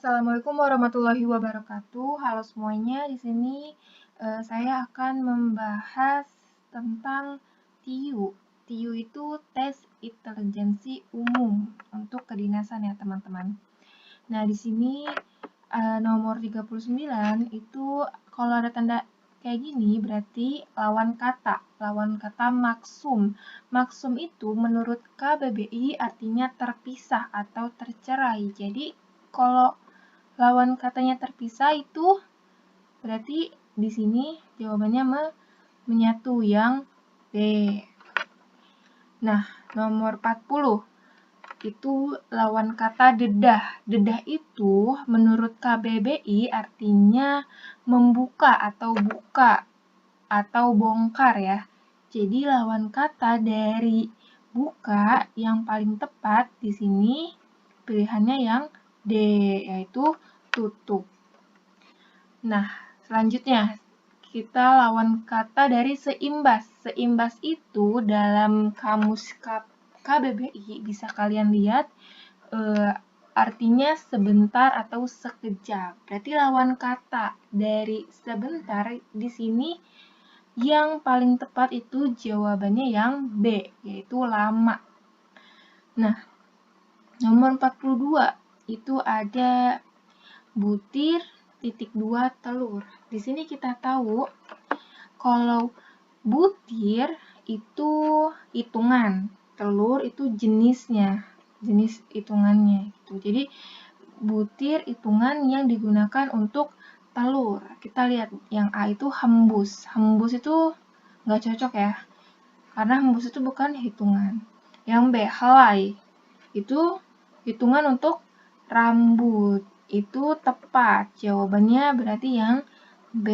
Assalamualaikum warahmatullahi wabarakatuh. Halo semuanya, di sini saya akan membahas tentang TIU. TIU itu tes intelijensi umum untuk kedinasan ya teman-teman. Nah, di sini nomor 39 itu kalau ada tanda kayak gini berarti lawan kata maksum. Maksum itu menurut KBBI artinya terpisah atau tercerai. Jadi kalau lawan katanya terpisah itu berarti di sini jawabannya menyatu yang B. Nah, nomor 40 itu lawan kata dedah. Dedah itu menurut KBBI artinya membuka atau buka atau bongkar ya. Jadi lawan kata dari buka yang paling tepat di sini pilihannya yang D, yaitu tutup. Nah, selanjutnya kita lawan kata dari seimbas. Seimbas itu dalam kamus KBBI bisa kalian lihat artinya sebentar atau sekejap. Berarti lawan kata dari sebentar di sini yang paling tepat itu jawabannya yang B, yaitu lama. Nah, nomor 42 itu ada butir, titik 2 telur. Di sini kita tahu kalau butir itu hitungan, telur itu jenisnya, jenis hitungannya gitu. Jadi butir hitungan yang digunakan untuk telur. Kita lihat yang A itu hembus. Hembus itu nggak cocok ya, karena hembus itu bukan hitungan. Yang B helai itu hitungan untuk rambut. Itu tepat. Jawabannya berarti yang B.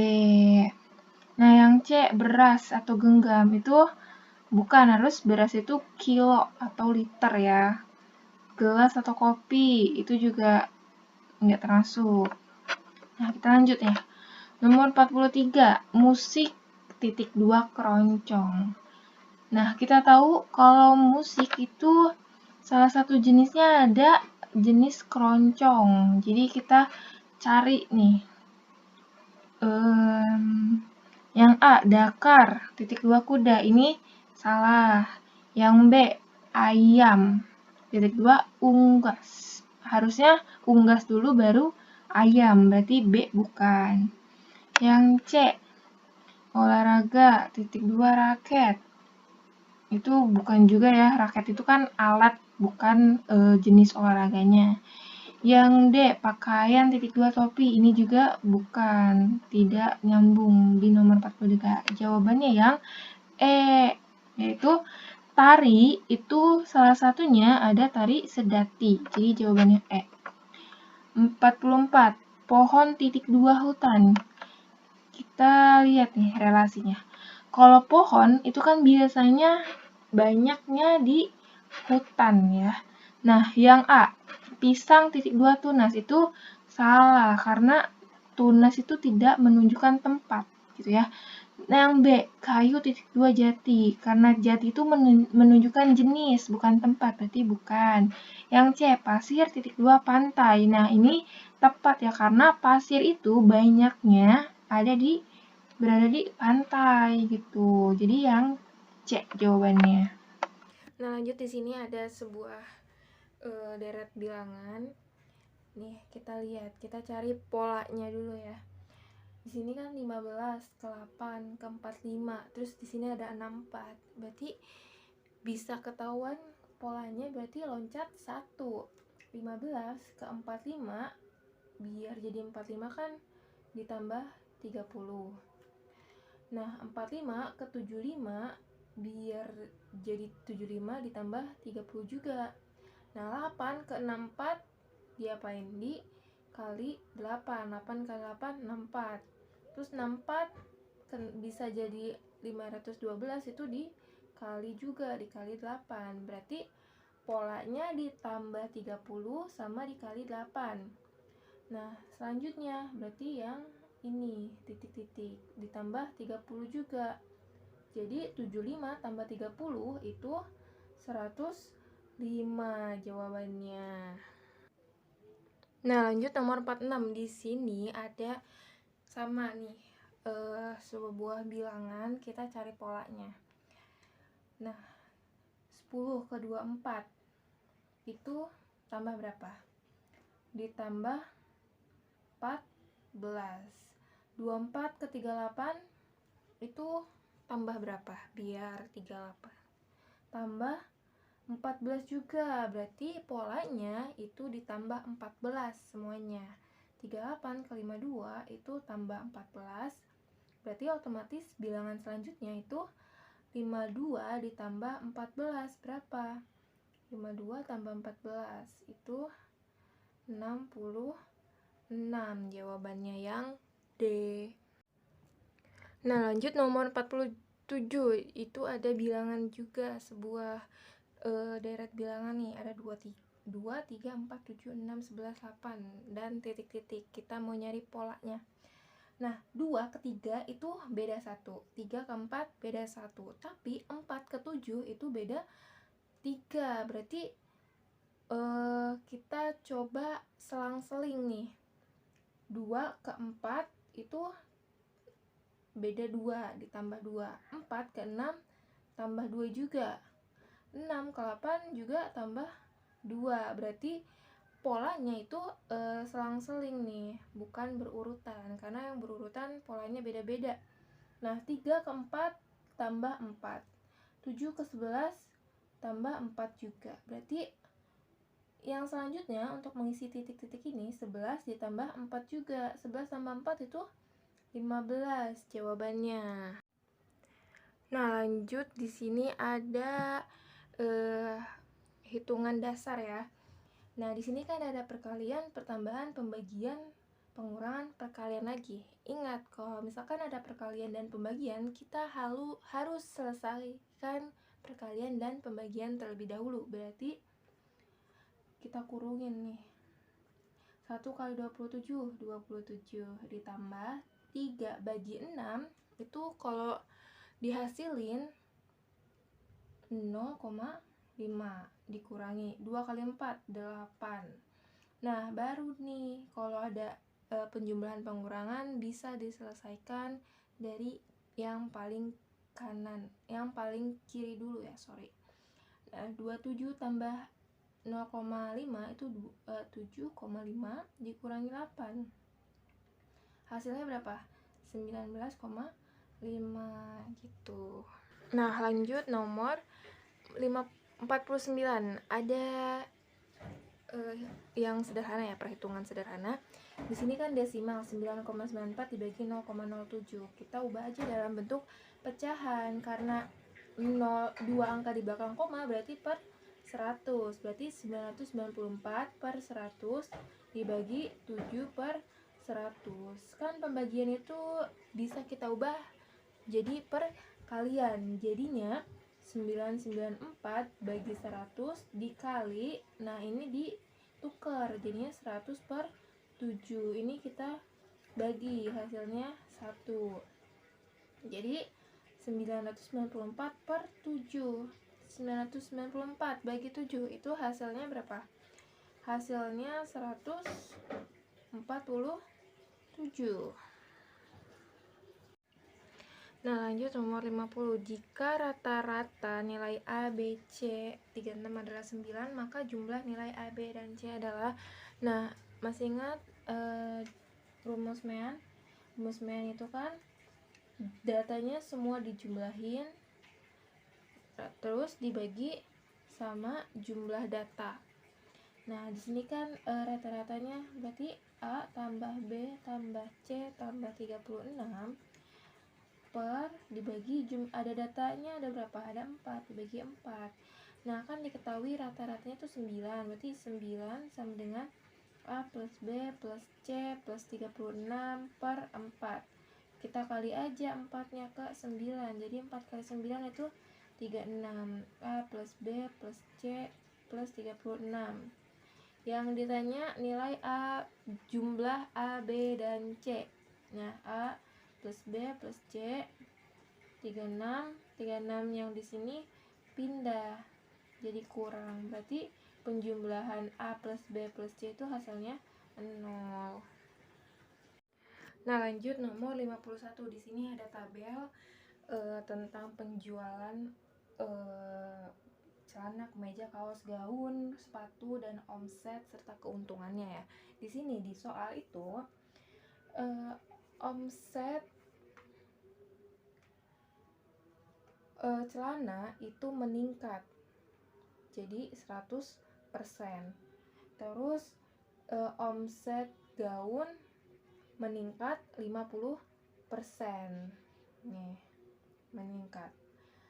Nah, yang C beras atau genggam itu bukan, harus beras itu kilo atau liter ya. Gelas atau kopi itu juga nggak termasuk. Nah, kita lanjut ya. Nomor 43, musik titik 2 keroncong. Nah, kita tahu kalau musik itu salah satu jenisnya ada jenis keroncong. Jadi kita cari nih. Yang A, dakar, titik 2 kuda. Ini salah. Yang B, ayam, titik 2 unggas. Harusnya unggas dulu baru ayam, berarti B bukan. Yang C, olahraga, titik 2 raket. Itu bukan juga ya, raket itu kan alat, bukan jenis olahraganya. Yang D, pakaian titik 2 topi. Ini juga bukan, tidak nyambung di nomor 43. Jawabannya yang E, yaitu tari itu salah satunya ada tari sedati. Jadi jawabannya E. 44, pohon titik 2 hutan. Kita lihat nih relasinya. Kalau pohon itu kan biasanya banyaknya di hutan ya. Nah, yang A, pisang titik 2 tunas itu salah karena tunas itu tidak menunjukkan tempat gitu ya. Nah, yang B, kayu titik 2 jati karena jati itu menunjukkan jenis bukan tempat, berarti bukan. Yang C, pasir titik 2 pantai. Nah, ini tepat ya karena pasir itu banyaknya berada di pantai gitu. Jadi yang C jawabannya. Nah, lanjut di sini ada sebuah deret bilangan. Nih, kita lihat, kita cari polanya dulu ya. Di sini kan 15 ke 8 ke 45, terus di sini ada 64. Berarti bisa ketahuan polanya, berarti loncat 1. 15 ke 45 biar jadi 45 kan ditambah 30. Nah, 45 ke 75 biar jadi 75 ditambah 30 juga. Nah, 8 ke 64 diapain? Dikali 8. 8 kali 8 64. Terus 64 bisa jadi 512, itu dikali juga, dikali 8. Berarti polanya ditambah 30 sama dikali 8. Nah, selanjutnya berarti yang ini titik-titik ditambah 30 juga. Jadi 75 tambah 30 itu 105 jawabannya. Nah, lanjut nomor 46. Di sini ada sama nih, sebuah bilangan, kita cari polanya. Nah, 10 ke 24 itu tambah berapa? Ditambah 14. 24 ke 38 itu tambah berapa? Biar 38. Tambah 14 juga, berarti polanya itu ditambah 14 semuanya. 38 ke 52 itu tambah 14, berarti otomatis bilangan selanjutnya itu 52 ditambah 14 berapa? 52 tambah 14 itu 66. Jawabannya yang D. Nah, lanjut nomor 47. Itu ada bilangan juga, sebuah deret bilangan nih, ada 2, 3, 4, 7, 6, 11, 8 dan titik-titik. Kita mau nyari polanya. Nah, 2 ke 3 itu beda 1, 3 ke 4 beda 1, tapi 4 ke 7 itu beda 3. Berarti kita coba selang-seling nih. 2 ke 4 itu beda 2 ditambah 2. 4 ke 6 tambah 2 juga. 6 ke 8 juga tambah 2. Berarti polanya itu selang-seling nih, bukan berurutan, karena yang berurutan polanya beda-beda. Nah, 3 ke 4 tambah 4, 7 ke 11 tambah 4 juga. Berarti yang selanjutnya untuk mengisi titik-titik ini 11 ditambah 4 juga. 11 tambah 4 itu 15 jawabannya. Nah, lanjut di sini ada hitungan dasar ya. Nah, di sini kan ada perkalian, pertambahan, pembagian, pengurangan, perkalian lagi. Ingat, kalau misalkan ada perkalian dan pembagian, kita harus selesaikan perkalian dan pembagian terlebih dahulu. Berarti kita kurungin nih. 1 kali 27, 27 ditambah 3 bagi 6 itu kalau dihasilin 0,5 dikurangi 2 kali 4, 8. Nah, baru nih kalau ada penjumlahan pengurangan bisa diselesaikan dari yang paling kanan, yang paling kiri dulu ya, sorry. Nah, 27 tambah 0,5 itu 7,5 dikurangi 8. Hasilnya berapa? 19,5 gitu. Nah, lanjut nomor 49. Ada yang sederhana ya, perhitungan sederhana. Di sini kan desimal 9,94 dibagi 0,07. Kita ubah aja dalam bentuk pecahan, karena 2 angka di belakang koma berarti per 100. Berarti 994 per 100 dibagi 7 per 100. Kan pembagian itu bisa kita ubah jadi per kalian. Jadinya 994 bagi 100 dikali, nah ini ditukar jadinya 100 per 7. Ini kita bagi, hasilnya 1. Jadi 994 per 7. 994 bagi 7 itu hasilnya berapa? Hasilnya 147. Nah, lanjut nomor 50. Jika rata-rata nilai A, B, C 36 adalah 9, maka jumlah nilai A, B, dan C adalah. Nah, masih ingat rumus Mean? Rumus Mean itu kan datanya semua dijumlahin terus dibagi sama jumlah data. Nah, di sini kan rata-ratanya berarti A tambah B tambah C tambah 36 per dibagi ada datanya ada berapa? Ada 4 dibagi 4. Nah, kan diketahui rata-ratanya itu 9. Berarti 9 sama dengan A plus B plus C plus 36 per 4. Kita kali aja 4-nya ke 9. Jadi 4 kali 9 itu 36. A plus B plus C plus 36. Yang ditanya nilai A, jumlah A, B, dan C. Nah, A plus B plus C 36 yang di sini pindah jadi kurang, berarti penjumlahan A plus B plus C itu hasilnya 0. Nah, lanjut nomor 51. Di sini ada tabel tentang penjualan celana, kemeja, kaos, gaun, sepatu, dan omset serta keuntungannya ya. Di sini di soal itu omset celana itu meningkat jadi 100%. Terus omset gaun meningkat 50%. Nih, meningkat.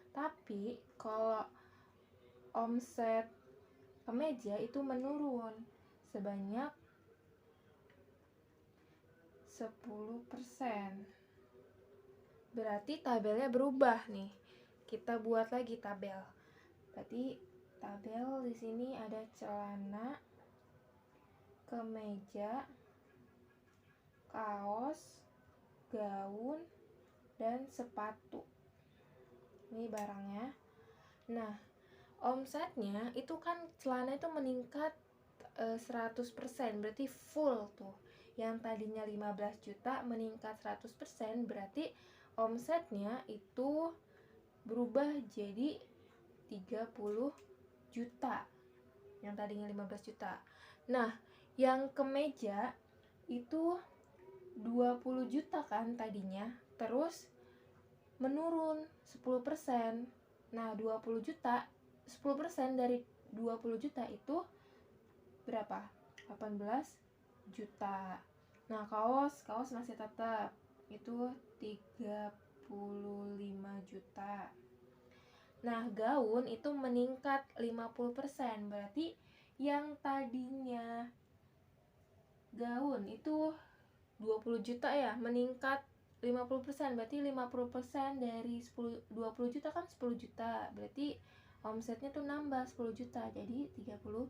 Tapi kalau omset kemeja itu menurun sebanyak 10%. Berarti tabelnya berubah nih. Kita buat lagi tabel. Berarti tabel di sini ada celana, kemeja, kaos, gaun, dan sepatu. Ini barangnya. Nah, omsetnya itu kan celana itu meningkat 100%, berarti full tuh. Yang tadinya 15 juta meningkat 100%, berarti omsetnya itu berubah jadi 30 juta. Yang tadinya 15 juta. Nah, yang kemeja itu 20 juta kan tadinya, terus menurun 10%. Nah, 20 juta, 10% dari 20 juta itu berapa? 18 juta. Nah, kaos masih tetap itu 35 juta. Nah, gaun itu meningkat 50%, berarti yang tadinya gaun itu 20 juta ya, meningkat 50%, berarti 50% dari 20 juta kan 10 juta, berarti omsetnya tuh nambah 10 juta, jadi 30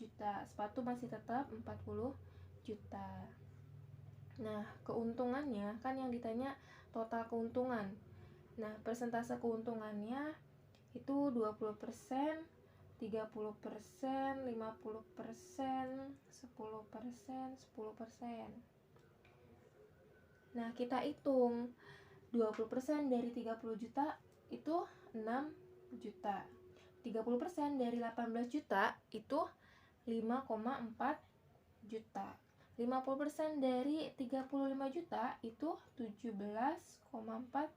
juta. Sepatu masih tetap 40 juta. Nah, keuntungannya kan yang ditanya total keuntungan. Nah, persentase keuntungannya itu 20%, 30%, 50%, 10%, 10%. Nah, kita hitung 20% dari 30 juta itu 6 juta. 30% dari 18 juta itu 5,4 juta. 50% dari 35 juta itu 17,4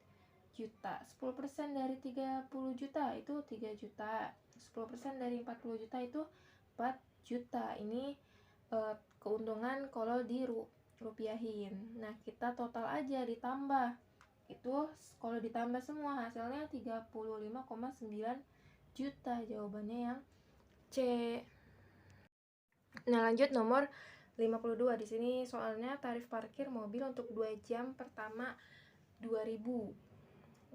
juta. 10% dari 30 juta itu 3 juta. 10% dari 40 juta itu 4 juta. Ini keuntungan kalau dirupiahin. Nah, kita total aja ditambah. Itu kalau ditambah semua hasilnya 35,9 juta. Jawabannya yang C. Nah, lanjut nomor 52. Di sini soalnya tarif parkir mobil untuk 2 jam pertama 2000.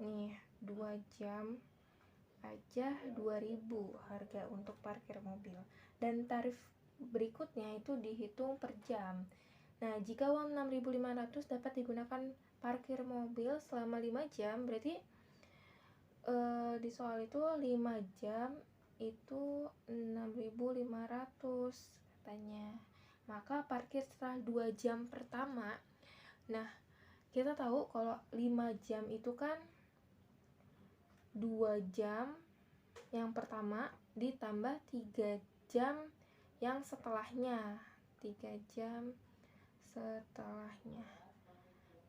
Nih, 2 jam aja 2000 harga untuk parkir mobil. Dan tarif berikutnya itu dihitung per jam. Nah, jika uang 6.500 dapat digunakan parkir mobil selama 5 jam, berarti di soal itu 5 jam itu 6.500 katanya. Maka parkir setelah 2 jam pertama. Nah, kita tahu kalau 5 jam itu kan 2 jam yang pertama ditambah 3 jam yang setelahnya. 3 jam setelahnya.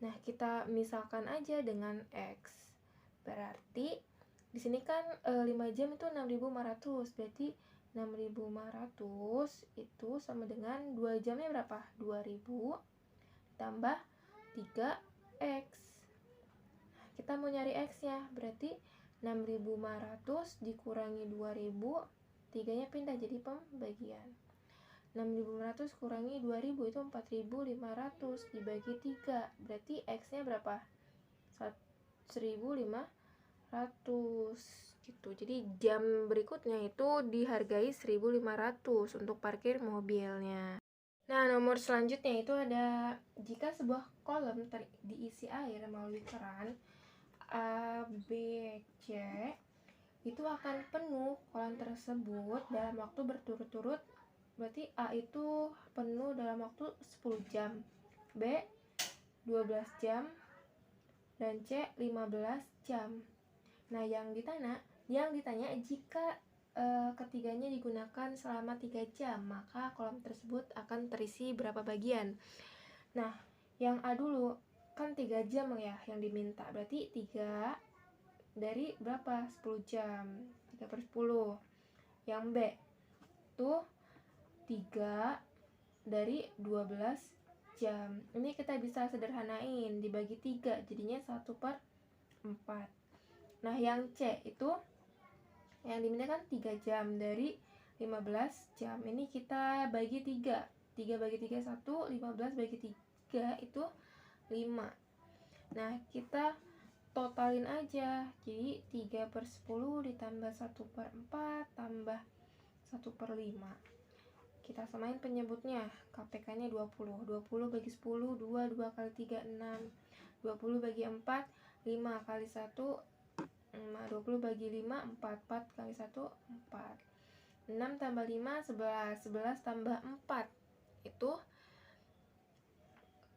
Nah, kita misalkan aja dengan X. Berarti di sini kan 5 jam itu 6.500. Berarti 6.500 itu sama dengan 2 jamnya berapa? 2.000 tambah 3X. Kita mau nyari X-nya, berarti 6.500 dikurangi 2.000, 3-nya pindah jadi pembagian. 6.500 kurangi 2.000 itu 4.500 dibagi 3, berarti X-nya berapa? 1.500 gitu. Jadi jam berikutnya itu dihargai 1.500 untuk parkir mobilnya. Nah, nomor selanjutnya itu ada jika sebuah kolom diisi air melalui keran A, B, C itu akan penuh kolam tersebut dalam waktu berturut-turut berarti A itu penuh dalam waktu 10 jam, B 12 jam, dan C 15 jam. Nah, yang ditanya jika ketiganya digunakan selama 3 jam, maka kolom tersebut akan terisi berapa bagian. Nah, yang A dulu, kan 3 jam ya yang diminta, berarti 3 dari berapa? 10 jam, 3/10. Yang B tuh 3 dari 12 jam. Ini kita bisa sederhanain, dibagi 3 jadinya 1/4. Nah, yang C itu yang diminta kan 3 jam dari 15 jam. Ini kita bagi 3. 3 bagi 3 1, 15 bagi 3 itu 5. Nah, kita totalin aja. Jadi 3/10 ditambah 1/4 tambah 1/5. Kita samain penyebutnya. KPK-nya 20. 20 bagi 10, 2. 2 kali 3, 6. 20 bagi 4, 5 kali 1, 5. 20 bagi 5, 4. 4 kali 1, 4. 6 tambah 5, 11. 11 tambah 4 itu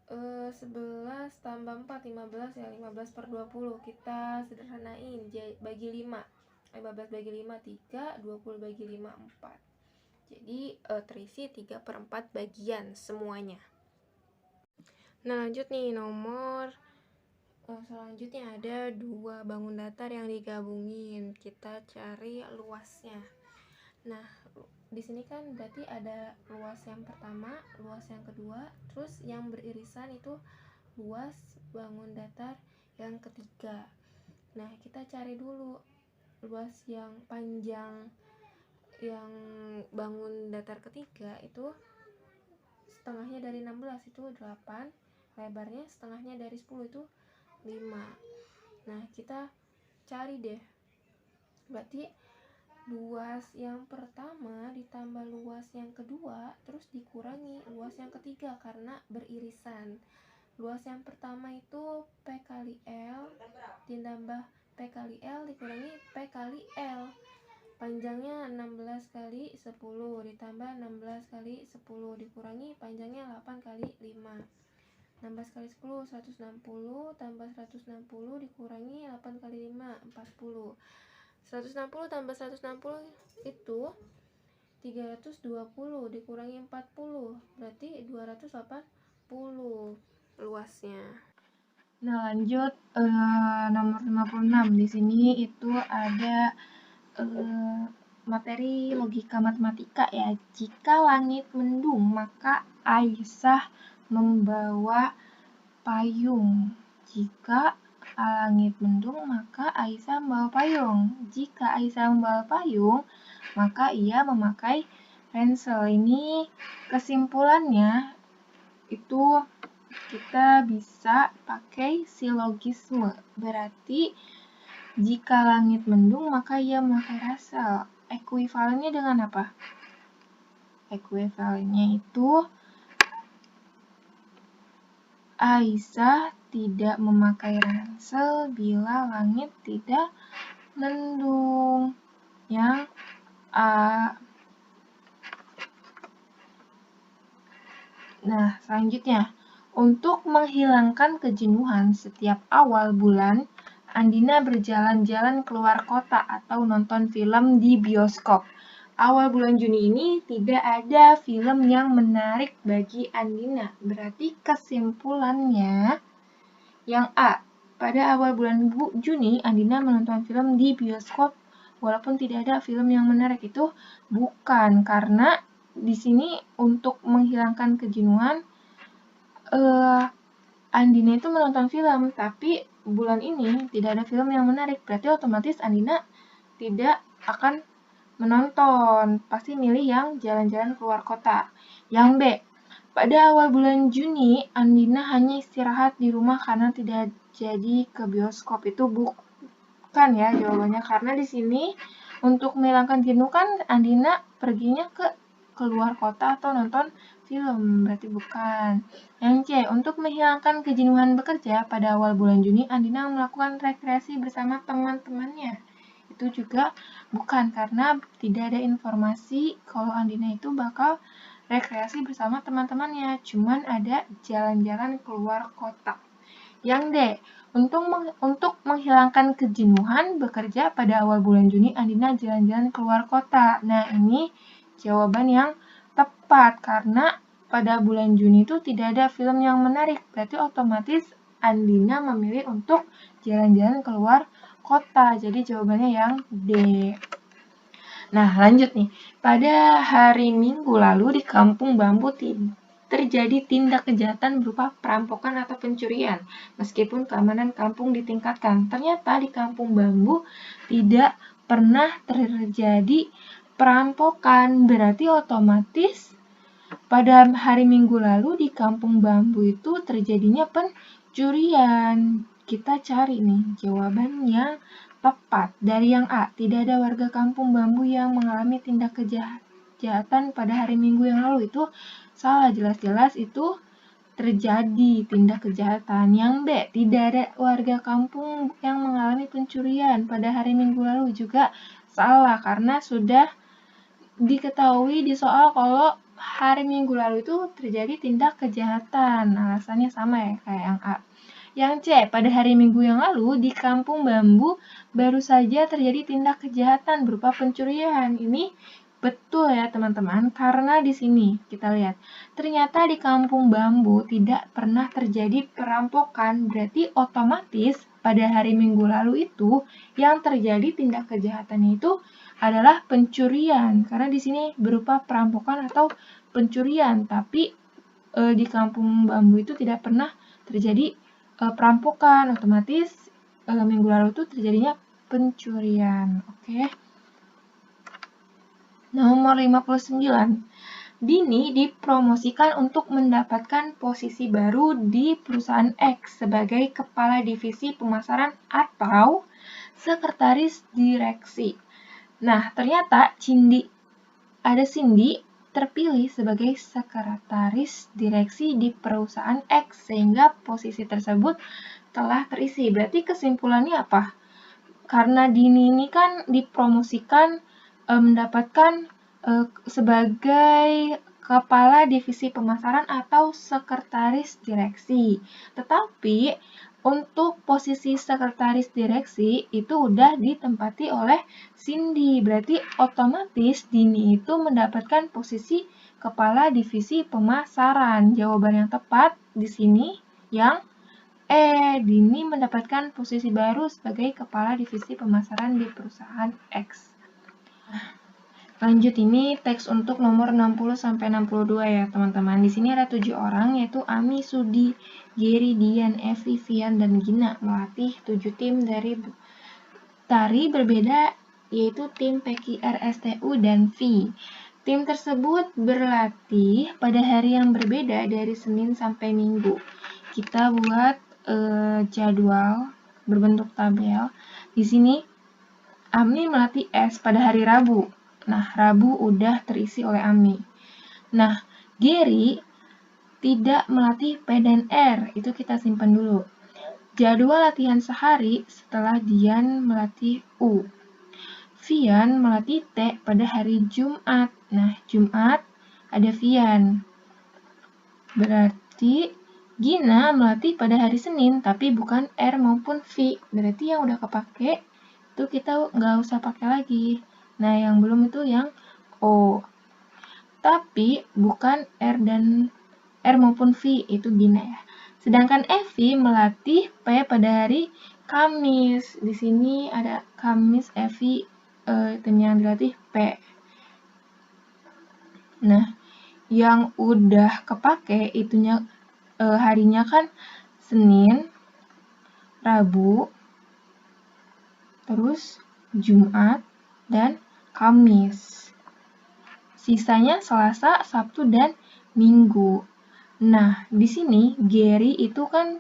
11 tambah 4, 15 ya. 15/20. Kita sederhanain, bagi 5. 15 bagi 5, 3. 20 bagi 5, 4. Jadi terisi 3/4 bagian semuanya. Nah, lanjut nih, nomor selanjutnya ada 2 bangun datar yang digabungin. Kita cari luasnya. Nah, di sini kan berarti ada luas yang pertama, luas yang kedua, terus yang beririsan itu luas bangun datar yang ketiga. Nah, kita cari dulu luas yang panjang yang bangun datar ketiga itu setengahnya dari 16 itu 8, lebarnya setengahnya dari 10 itu 5. Nah, kita cari deh. Berarti luas yang pertama ditambah luas yang kedua terus dikurangi luas yang ketiga karena beririsan. Luas yang pertama itu P kali L ditambah P kali L dikurangi P kali L. Panjangnya 16 kali 10 ditambah 16 kali 10 dikurangi panjangnya 8 kali 5. 16 kali 10 160 tambah 160 dikurangi 8 kali 5 40. 160 tambah 160 itu 320 dikurangi 40 berarti 280 luasnya. Nah, lanjut nomor 56. Di sini itu ada materi logika matematika ya. Jika langit mendung, maka Aisyah membawa payung. Jika langit mendung, maka Aisyah membawa payung. Jika Aisyah membawa payung, maka ia memakai ransel. Ini kesimpulannya itu kita bisa pakai silogisme. Berarti jika langit mendung, maka ia memakai ransel. Ekuivalennya dengan apa? Ekuivalennya itu Aisyah tidak memakai ransel bila langit tidak mendung. Yang A. Nah, selanjutnya. Untuk menghilangkan kejenuhan setiap awal bulan, Andina berjalan-jalan keluar kota atau nonton film di bioskop. Awal bulan Juni ini tidak ada film yang menarik bagi Andina. Berarti kesimpulannya yang A. Pada awal bulan Juni, Andina menonton film di bioskop walaupun tidak ada film yang menarik. Itu bukan, karena di sini untuk menghilangkan kejenuhan Andina itu menonton film, tapi bulan ini tidak ada film yang menarik. Berarti otomatis Andina tidak akan menonton. Pasti milih yang jalan-jalan keluar kota. Yang B. Pada awal bulan Juni, Andina hanya istirahat di rumah karena tidak jadi ke bioskop. Itu bukan ya jawabannya. Karena di sini untuk menghilangkan jenuh kan Andina perginya ke keluar kota atau nonton film, berarti bukan. Yang C, untuk menghilangkan kejenuhan bekerja pada awal bulan Juni, Andina melakukan rekreasi bersama teman-temannya. itu juga bukan, karena tidak ada informasi kalau Andina itu bakal rekreasi bersama teman-temannya, cuman ada jalan-jalan keluar kota. Yang D, untuk menghilangkan kejenuhan bekerja pada awal bulan Juni, Andina jalan-jalan keluar kota. Nah, ini jawaban yang tepat, karena pada bulan Juni itu tidak ada film yang menarik, berarti otomatis Andina memilih untuk jalan-jalan keluar kota. Jadi jawabannya yang D. Nah, lanjut nih. Pada hari Minggu lalu di Kampung Bambu terjadi tindak kejahatan berupa perampokan atau pencurian. Meskipun keamanan kampung ditingkatkan, ternyata di Kampung Bambu tidak pernah terjadi perampokan. Berarti otomatis pada hari Minggu lalu di Kampung Bambu itu terjadinya pencurian. Kita cari nih jawabannya tepat. Dari yang A, tidak ada warga Kampung Bambu yang mengalami tindak kejahatan pada hari Minggu yang lalu. Itu salah, jelas-jelas itu terjadi tindak kejahatan. Yang B, tidak ada warga kampung yang mengalami pencurian pada hari Minggu lalu. Juga salah, karena sudah diketahui di soal kalau hari Minggu lalu itu terjadi tindak kejahatan. Alasannya sama ya kayak yang A. Yang C, pada hari Minggu yang lalu di Kampung Bambu baru saja terjadi tindak kejahatan berupa pencurian. Ini betul ya teman-teman, karena di sini kita lihat ternyata di Kampung Bambu tidak pernah terjadi perampokan, berarti otomatis pada hari Minggu lalu itu yang terjadi tindak kejahatan itu adalah pencurian, karena di sini berupa perampokan atau pencurian, tapi di Kampung Bambu itu tidak pernah terjadi perampokan, otomatis minggu lalu itu terjadinya pencurian. Oke. Nomor 59. Dini dipromosikan untuk mendapatkan posisi baru di perusahaan X sebagai kepala divisi pemasaran atau sekretaris direksi. Nah, ternyata Cindy terpilih sebagai sekretaris direksi di perusahaan X sehingga posisi tersebut telah terisi. Berarti kesimpulannya apa? Karena Dini ini kan dipromosikan mendapatkan sebagai kepala divisi pemasaran atau sekretaris direksi. Tetapi untuk posisi sekretaris direksi itu udah ditempati oleh Cindy. Berarti otomatis Dini itu mendapatkan posisi kepala divisi pemasaran. Jawaban yang tepat di sini yang Dini mendapatkan posisi baru sebagai kepala divisi pemasaran di perusahaan X. Lanjut, ini teks untuk nomor 60-62 ya teman-teman. Di sini ada 7 orang, yaitu Ami, Sudi, Geri, Dian, Evi, Vian, dan Gina melatih 7 tim dari tari berbeda, yaitu tim PKR, STU, dan V. Tim tersebut berlatih pada hari yang berbeda dari Senin sampai Minggu. Kita buat jadwal berbentuk tabel. Di sini Ami melatih S pada hari Rabu. Nah, Rabu udah terisi oleh Ami. Nah, Geri tidak melatih P dan R. Itu kita simpan dulu. Jadwal latihan sehari setelah Dian melatih U. Vian melatih T pada hari Jumat. Nah, Jumat ada Vian. Berarti Gina melatih pada hari Senin, tapi bukan R maupun V. Berarti yang udah kepake, itu kita nggak usah pakai lagi. Nah, yang belum itu yang O. Tapi bukan R maupun V, itu Gina ya. Sedangkan Evi melatih P pada hari Kamis. Di sini ada Kamis, Evi, tim yang dilatih P. Nah, yang udah kepake itunya harinya kan Senin, Rabu, terus Jumat, dan Kamis. Sisanya Selasa, Sabtu, dan Minggu. Nah, di sini Geri itu kan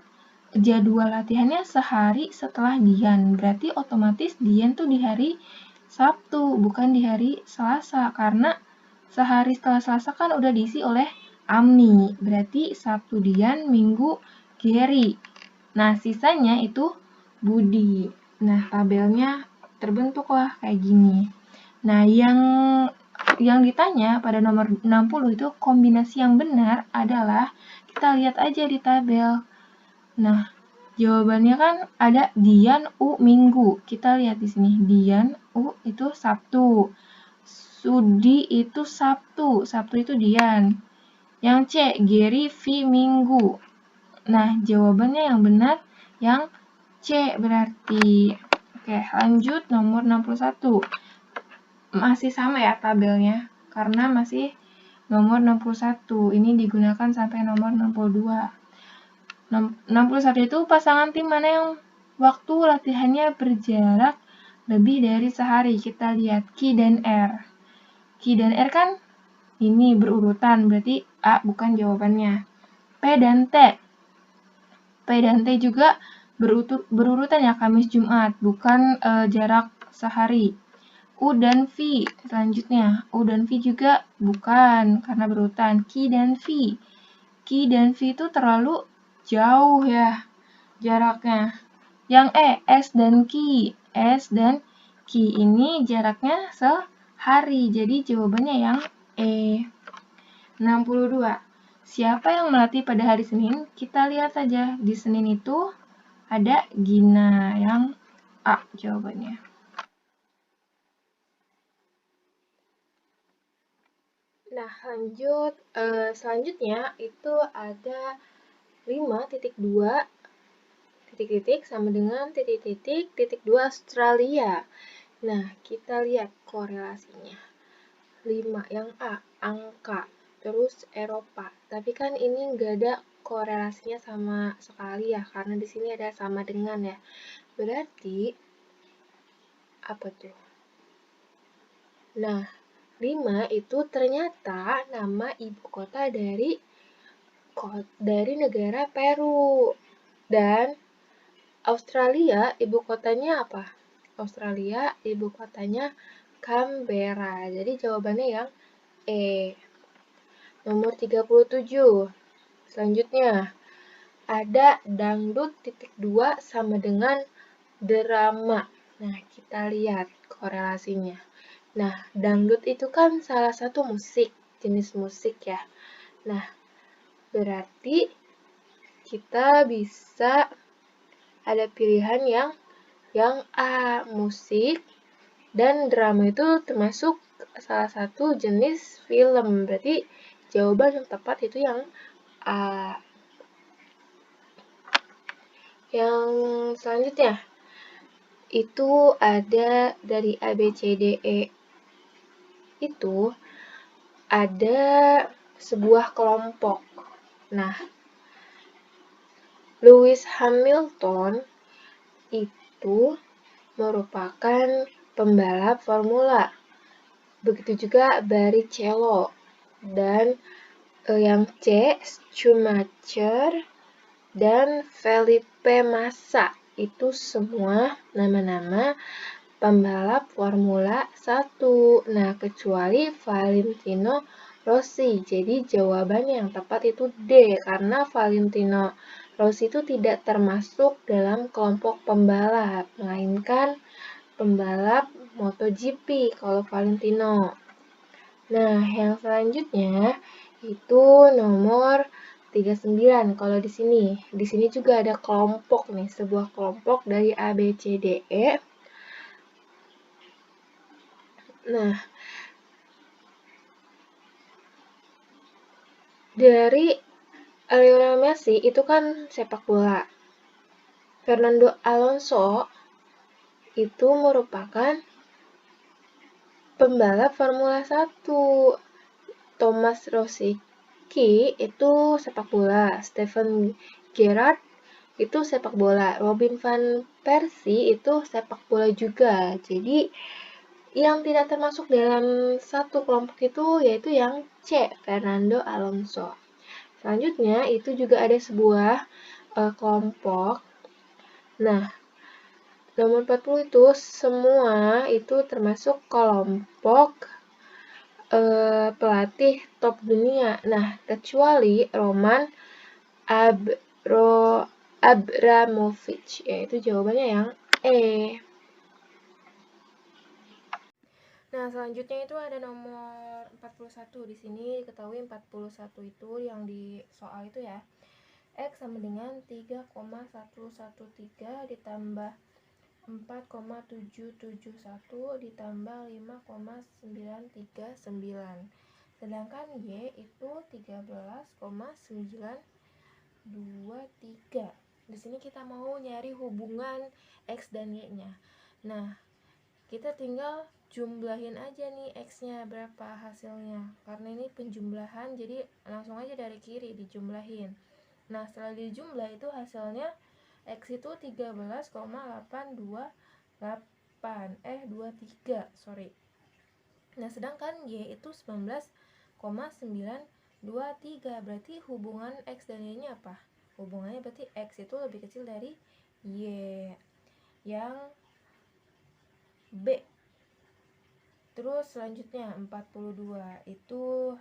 jadwal latihannya sehari setelah Dian. Berarti otomatis Dian tuh di hari Sabtu, bukan di hari Selasa. Karena sehari setelah Selasa kan udah diisi oleh Ami. Berarti Sabtu Dian, Minggu Geri. Nah, sisanya itu Budi. Nah, tabelnya terbentuklah kayak gini. Nah, yang ditanya pada nomor 60 itu kombinasi yang benar adalah, kita lihat aja di tabel. Nah, jawabannya kan ada Dian, U, Minggu. Kita lihat di sini, Dian, U itu Sabtu. Sudi itu Sabtu. Sabtu itu Dian. Yang C, Gary, V, Minggu. Nah, jawabannya yang benar yang C berarti. Oke, lanjut nomor 61. Masih sama ya tabelnya, karena masih nomor 61. Ini digunakan sampai nomor 62. 61 itu pasangan tim mana yang waktu latihannya berjarak lebih dari sehari. Kita lihat Q dan R. Q dan R kan ini berurutan, berarti A bukan jawabannya. P dan T. P dan T juga berurutan ya, Kamis Jumat, bukan jarak sehari. U dan V selanjutnya. U dan V juga bukan, karena berurutan. Q dan V. Q dan V itu terlalu jauh ya jaraknya. Yang E, S dan Q. S dan Q ini jaraknya sehari, jadi jawabannya yang E. 62. Siapa yang melatih pada hari Senin? Kita lihat saja. Di Senin itu ada Gina, yang A jawabannya. Nah, lanjut. Selanjutnya itu ada 5.2 titik-titik sama dengan titik-titik 2 Australia. Nah, kita lihat korelasinya. 5 yang A, angka, terus Eropa. Tapi kan ini nggak ada korelasinya sama sekali ya, karena di sini ada sama dengan ya. Berarti apa tuh? Nah, 5 itu ternyata nama ibu kota dari negara Peru. Dan Australia ibu kotanya apa? Australia ibu kotanya Canberra. Jadi jawabannya yang E. Nomor 37. Selanjutnya ada dangdut titik 2 sama dengan drama. Nah, kita lihat korelasinya. Nah, dangdut itu kan salah satu musik, jenis musik ya. Nah, berarti kita bisa ada pilihan yang A, musik, dan drama itu termasuk salah satu jenis film. Berarti jawaban yang tepat itu yang A. Yang selanjutnya itu ada dari A, B, C, D, E. Itu ada sebuah kelompok. Nah, Lewis Hamilton itu merupakan pembalap formula. Begitu juga Barrichello. Dan yang C, Schumacher dan Felipe Massa. Itu semua nama-nama pembalap Formula 1. Nah, kecuali Valentino Rossi. Jadi jawaban yang tepat itu D, karena Valentino Rossi itu tidak termasuk dalam kelompok pembalap, melainkan pembalap MotoGP kalau Valentino. Nah, yang selanjutnya itu nomor 39. Kalau di sini juga ada kelompok nih, sebuah kelompok dari A, B, C, D, E. Nah, dari Lionel Messi itu kan sepak bola. Fernando Alonso itu merupakan pembalap Formula 1. Thomas Rosicki itu sepak bola. Steven Gerrard itu sepak bola. Robin van Persie itu sepak bola juga. Jadi yang tidak termasuk dalam satu kelompok itu yaitu yang C, Fernando Alonso. Selanjutnya itu juga ada sebuah kelompok. Nah, nomor 40 itu semua itu termasuk kelompok pelatih top dunia. Nah, kecuali Roman Abramovich, yaitu jawabannya yang E. Nah, selanjutnya itu ada nomor 41. Di sini diketahui 41 itu yang di soal itu ya. X sama dengan 3,113 ditambah 4,771 ditambah 5,939. Sedangkan Y itu 13,923. Di sini kita mau nyari hubungan X dan Y-nya. Nah, kita tinggal jumlahin aja nih X-nya berapa hasilnya. Karena ini penjumlahan, jadi langsung aja dari kiri dijumlahin. Nah, setelah dijumlah itu hasilnya X itu 13,828 sorry. Nah, sedangkan Y itu 19,923. Berarti hubungan X dan Y nya apa? Hubungannya berarti X itu lebih kecil dari Y. Yang B. Terus selanjutnya 42 itu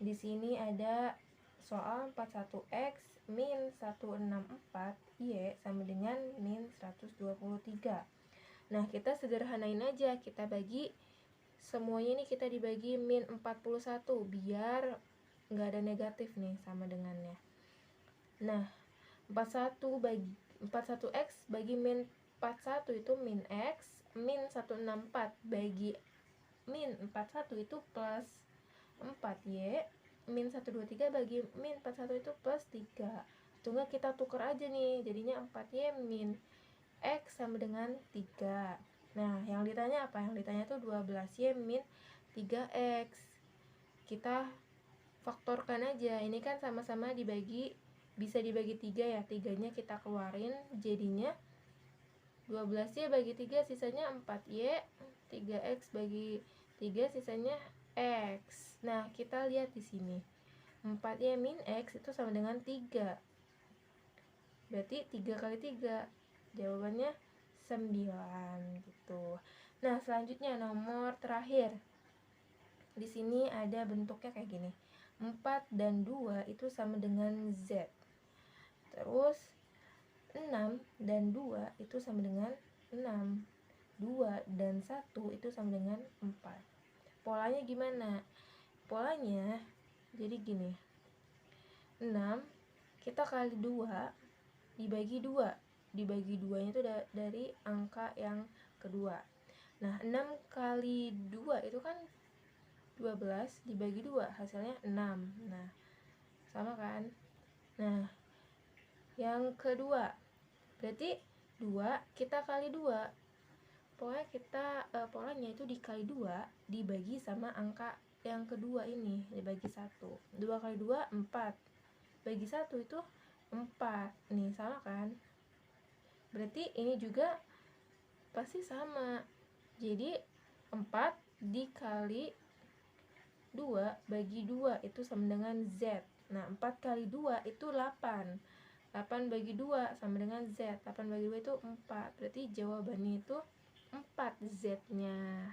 di sini ada soal 41x min 164 Y sama dengan min 123. Nah, kita sederhanain aja, kita bagi semuanya ini, kita dibagi min 41 biar nggak ada negatif nih sama dengannya. Nah, 41x bagi min 41 itu min X, min 164 bagi min 41 itu plus 4Y, min 123 bagi min 41 itu plus 3. Tunggu kita tuker aja nih, jadinya 4Y min X sama dengan 3. Nah, yang ditanya apa? Yang ditanya tuh 12Y min 3X. Kita faktorkan aja, ini kan sama-sama dibagi, bisa dibagi 3 ya, 3-nya kita keluarin, jadinya 12Y bagi 3 sisanya 4Y, 3X bagi 3 sisanya X. Nah, kita lihat di sini 4Y min X itu sama dengan 3, berarti 3 kali 3, jawabannya 9 gitu. Nah, selanjutnya nomor terakhir. Di sini ada bentuknya kayak gini. 4 dan 2 itu sama dengan Z. Terus 6 dan 2 itu sama dengan 6. 2 dan 1 itu sama dengan 4. Polanya gimana? Polanya jadi gini. 6 kita kali 2 dibagi 2. Dibagi 2-nya itu dari angka yang kedua. Nah, 6 kali 2 itu kan 12 dibagi 2 hasilnya 6. Nah, sama kan? Nah, yang kedua berarti 2 kita kali 2. Pokoknya kita polanya itu dikali 2 dibagi sama angka yang kedua ini, dibagi 1. 2 kali 2 4. Bagi 1 itu 4. Nih, sama kan? Berarti ini juga pasti sama. Jadi 4 dikali 2 bagi 2 itu sama dengan Z. Nah, 4 kali 2 itu 8. 8 bagi 2 sama dengan Z. 8 bagi 2 itu 4. Berarti jawabannya itu 4 Z-nya.